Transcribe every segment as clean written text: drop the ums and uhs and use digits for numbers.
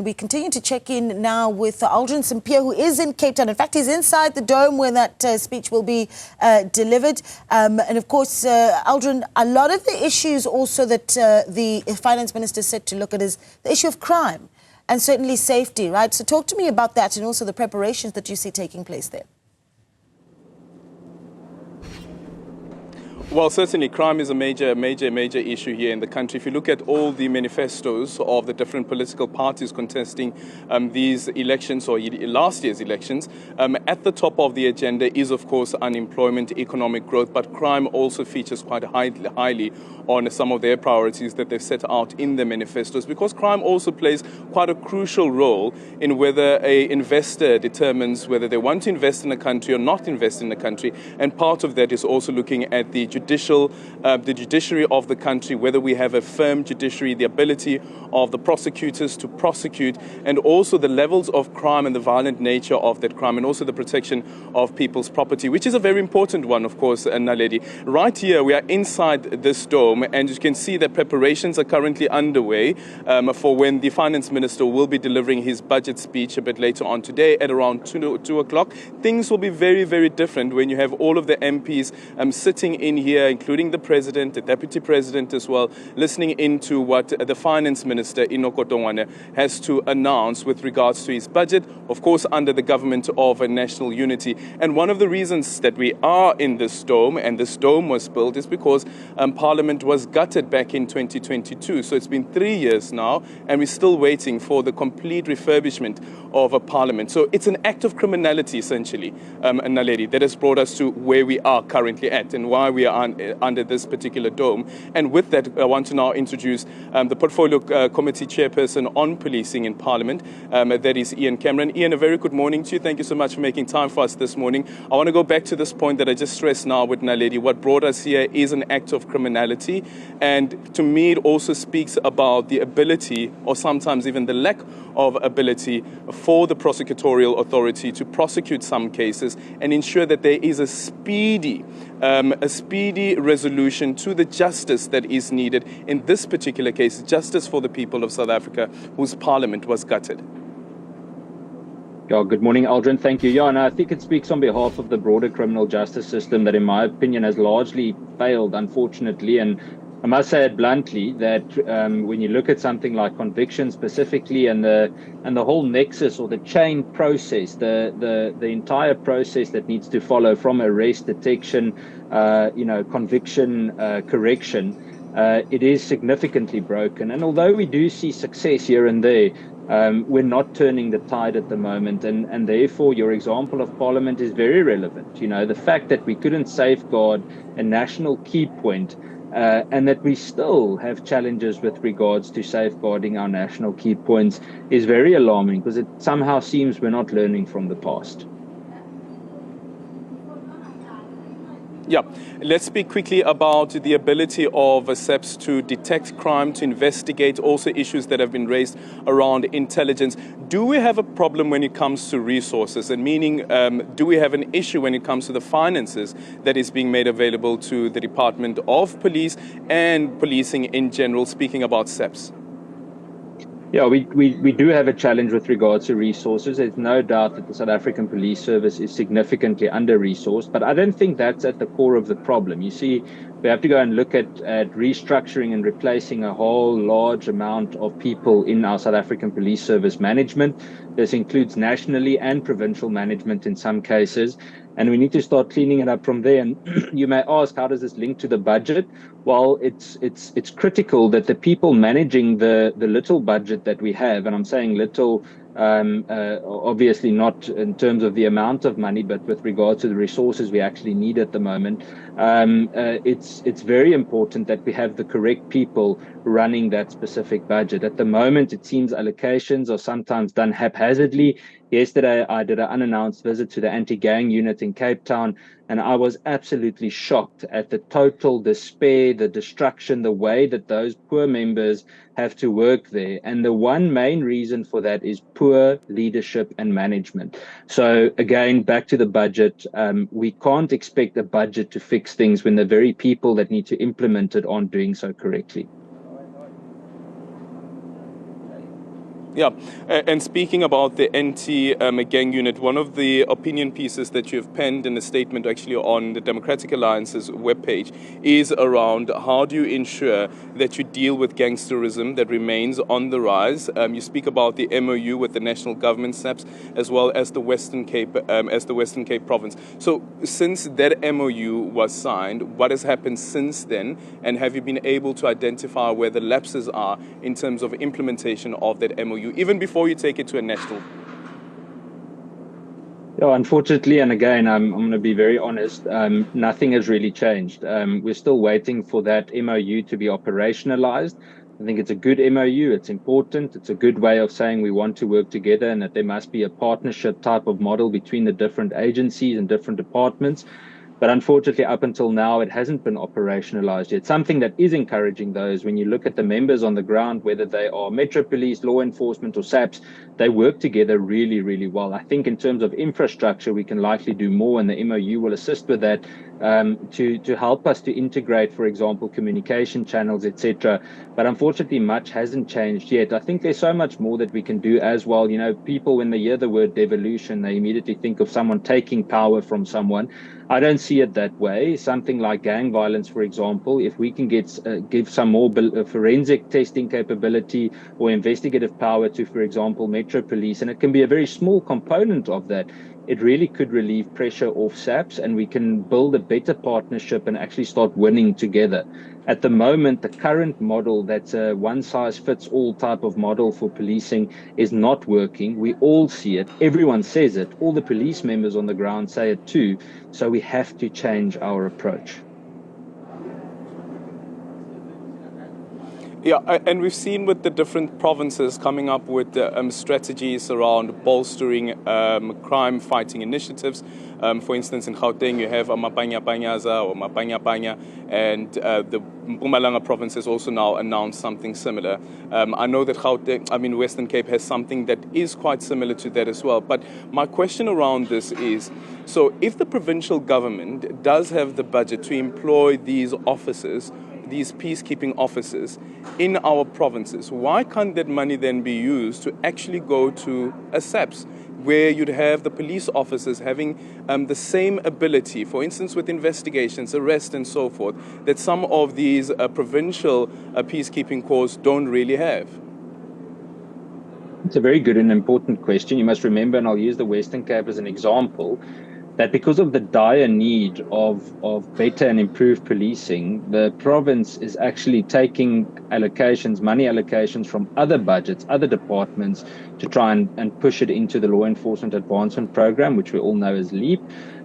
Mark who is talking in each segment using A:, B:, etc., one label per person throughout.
A: we continue to check in now with Aldrin Sampear, who is in Cape Town. In fact, he's inside the dome where that speech will be delivered. And of course, Aldrin, a lot of the issues also that the finance minister said to look at is the issue of crime and certainly safety, right? So talk to me about that and also the preparations that you see taking place there.
B: Well, certainly crime is a major issue here in the country. If you look at all the manifestos of the different political parties contesting these elections or last year's elections, at the top of the agenda is, of course, unemployment, economic growth, but crime also features quite highly on some of their priorities that they've set out in the manifestos, because crime also plays quite a crucial role in whether an investor determines whether they want to invest in a country or not invest in a country. And part of that is also looking at the judiciary of the country, whether we have a firm judiciary, the ability of the prosecutors to prosecute, and also the levels of crime and the violent nature of that crime, and also the protection of people's property, which is a very important one, of course, Naledi. Right here, we are inside this dome, and you can see that preparations are currently underway for when the finance minister will be delivering his budget speech a bit later on today at around 2 o'clock. Things will be very different when you have all of the MPs sitting in here, including the president, the deputy president as well, listening into what the finance minister, Enoch Godongwana, has to announce with regards to his budget, of course, under the government of national unity. And one of the reasons that we are in this dome, and this dome was built, is because Parliament was gutted back in 2022. So it's been 3 years now, and we're still waiting for the complete refurbishment of a Parliament. So it's an act of criminality, essentially, Naledi, that has brought us to where we are currently at and why we are under this particular dome. And with that, I want to now introduce the Portfolio Committee Chairperson on Policing in Parliament, that is Ian Cameron. Ian, a very good morning to you. Thank you so much for making time for us this morning. I want to go back to this point that I just stressed now with Naledi. What brought us here is an act of criminality, and to me it also speaks about the ability, or sometimes even the lack of ability, for the prosecutorial authority to prosecute some cases and ensure that there is a speedy resolution to the justice that is needed. In this particular case, justice for the people of South Africa whose parliament was gutted.
C: Yeah, good morning, Aldrin. Thank you. Yeah, and I think it speaks on behalf of the broader criminal justice system that, in my opinion, has largely failed, unfortunately. And I must say it bluntly that when you look at something like conviction specifically, and the whole nexus or the chain process, the entire process that needs to follow from arrest, detection, conviction, correction, it is significantly broken. And although we do see success here and there, we're not turning the tide at the moment, and therefore your example of Parliament is very relevant. You know, the fact that we couldn't safeguard a national key point, and that we still have challenges with regards to safeguarding our national key points is very alarming, because it somehow seems we're not learning from the past.
B: Yeah, let's speak quickly about the ability of SAPS to detect crime, to investigate also issues that have been raised around intelligence. Do we have a problem when it comes to resources? And meaning, do we have an issue when it comes to the finances that is being made available to the Department of Police and policing in general, speaking about SAPS?
C: Yeah, we do have a challenge with regards to resources. There's no doubt that the South African Police Service is significantly under-resourced, but I don't think that's at the core of the problem. You see, we have to go and look at restructuring and replacing a whole large amount of people in our South African Police Service management. This includes nationally and provincial management in some cases, and we need to start cleaning it up from there. And you may ask, how does this link to the budget? Well, it's critical that the people managing the little budget that we have, and I'm saying little, obviously not in terms of the amount of money, but with regard to the resources we actually need at the moment, it's very important that we have the correct people running that specific budget. At the moment, it seems allocations are sometimes done haphazardly. Yesterday, I did an unannounced visit to the anti-gang unit in Cape Town, and I was absolutely shocked at the total despair, the destruction, the way that those poor members have to work there. And the one main reason for that is poor leadership and management. So again, back to the budget, we can't expect a budget to fix things when the very people that need to implement it aren't doing so correctly.
B: Yeah, and speaking about the anti-gang unit, one of the opinion pieces that you've penned in a statement actually on the Democratic Alliance's webpage is around how do you ensure that you deal with gangsterism that remains on the rise. You speak about the MOU with the national government, SAPS, as well as the Western Cape province. So since that MOU was signed, what has happened since then, and have you been able to identify where the lapses are in terms of implementation of that MOU? Even before you take it to a national?
C: Yeah, unfortunately, and again, I'm going to be very honest, nothing has really changed. We're still waiting for that MOU to be operationalized. I think it's a good MOU. It's important. It's a good way of saying we want to work together and that there must be a partnership type of model between the different agencies and different departments. But unfortunately, up until now, it hasn't been operationalized yet. Something that is encouraging, though, is when you look at the members on the ground, whether they are Metro Police, law enforcement, or SAPS, they work together really, really well. I think in terms of infrastructure, we can likely do more, and the MOU will assist with that to help us to integrate, for example, communication channels, etc. But unfortunately, much hasn't changed yet. I think there's so much more that we can do as well. You know, people, when they hear the word devolution, they immediately think of someone taking power from someone. I don't see it that way. Something like gang violence, for example, if we can give some more forensic testing capability or investigative power to, for example, Metro Police, and it can be a very small component of that, it really could relieve pressure off SAPS, and we can build a better partnership and actually start winning together. At the moment, the current model, that's a one-size-fits-all type of model for policing, is not working. We all see it. Everyone says it. All the police members on the ground say it too. So we have to change our approach.
B: Yeah, and we've seen with the different provinces coming up with strategies around bolstering crime-fighting initiatives. For instance, in Gauteng, you have Mapanya Panyaza or Mapanya Panya, and the Mpumalanga province has also now announced something similar. I know that Western Cape has something that is quite similar to that as well. But my question around this is, so if the provincial government does have the budget to employ these officers, these peacekeeping officers in our provinces, why can't that money then be used to actually go to a SAPS, where you'd have the police officers having the same ability, for instance, with investigations, arrest and so forth, that some of these provincial peacekeeping corps don't really have?
C: It's a very good and important question. You must remember, and I'll use the Western Cape as an example, that because of the dire need of better and improved policing, the province is actually taking money allocations from other budgets, other departments, to try and push it into the law enforcement advancement program, which we all know as LEAP.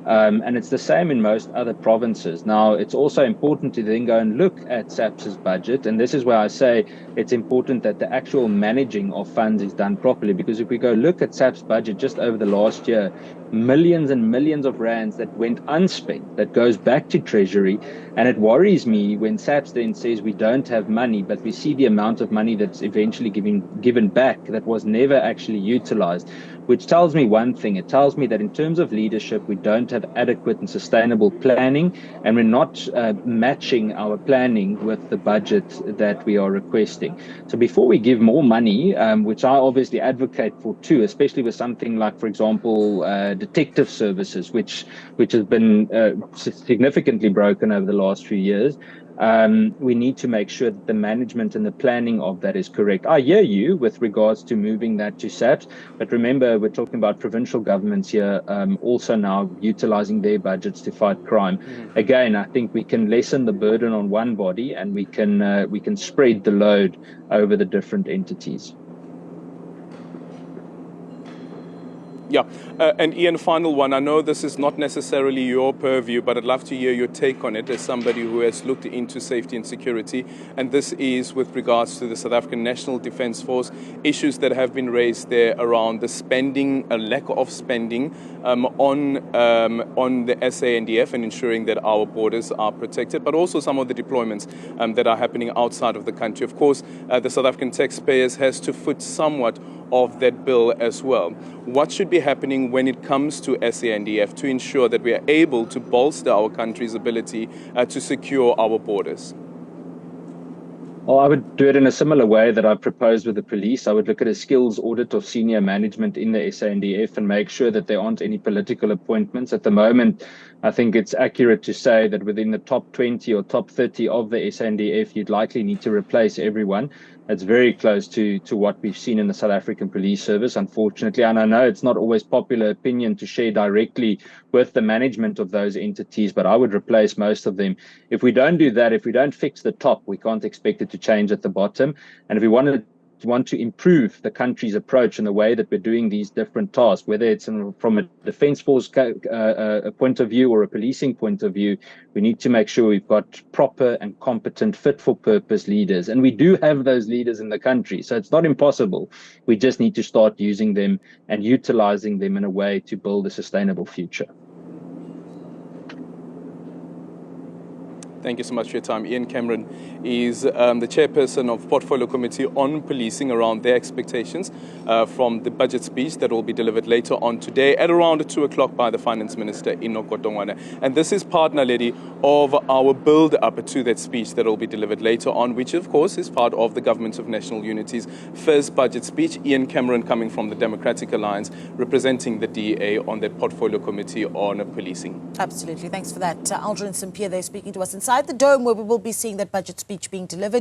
C: And it's the same in most other provinces. Now, it's also important to then go and look at SAPS's budget. And this is where I say it's important that the actual managing of funds is done properly. Because if we go look at SAPS budget just over the last year, millions and millions of rands that went unspent, that goes back to Treasury. And it worries me when SAPS then says we don't have money, but we see the amount of money that's eventually given back that was never actually utilized, which tells me one thing. It tells me that in terms of leadership, we don't have adequate and sustainable planning, and we're not matching our planning with the budget that we are requesting. So before we give more money, which I obviously advocate for too, especially with something like, for example, detective services, which has been significantly broken over the last few years, we need to make sure that the management and the planning of that is correct. I hear you with regards to moving that to SAPS, but remember, we're talking about provincial governments here also now utilizing their budgets to fight crime. Again, I think we can lessen the burden on one body, and we can spread the load over the different entities.
B: Yeah, and Ian, final one. I know this is not necessarily your purview, but I'd love to hear your take on it as somebody who has looked into safety and security. And this is with regards to the South African National Defence Force, issues that have been raised there around the spending, a lack of spending on the SANDF and ensuring that our borders are protected, but also some of the deployments that are happening outside of the country. Of course, the South African taxpayers has to foot somewhat of that bill as well. What should be happening when it comes to SANDF to ensure that we are able to bolster our country's ability to secure our borders?
C: Well, I would do it in a similar way that I proposed with the police. I would look at a skills audit of senior management in the SANDF and make sure that there aren't any political appointments. At the moment, I think it's accurate to say that within the top 20 or top 30 of the SANDF, you'd likely need to replace everyone. That's very close to what we've seen in the South African Police Service, unfortunately. And I know it's not always popular opinion to share directly with the management of those entities, but I would replace most of them. If we don't do that, if we don't fix the top, we can't expect it to change at the bottom. And if we want to improve the country's approach and the way that we're doing these different tasks, whether it's from a defense force point of view or a policing point of view, we need to make sure we've got proper and competent, fit for purpose leaders. And we do have those leaders in the country. So it's not impossible. We just need to start using them and utilizing them in a way to build a sustainable future.
B: Thank you so much for your time. Ian Cameron is the chairperson of Portfolio Committee on Policing, around their expectations from the budget speech that will be delivered later on today at around 2 o'clock by the Finance Minister Enoch Godongwana. And this is part, Naledi, of our build-up to that speech that will be delivered later on, which of course is part of the Government of National Unity's first budget speech. Ian Cameron coming from the Democratic Alliance, representing the DA on that Portfolio Committee on Policing.
A: Absolutely. Thanks for that. Aldrin Sampear there speaking to us inside the Dome, where we will be seeing that budget speech being delivered.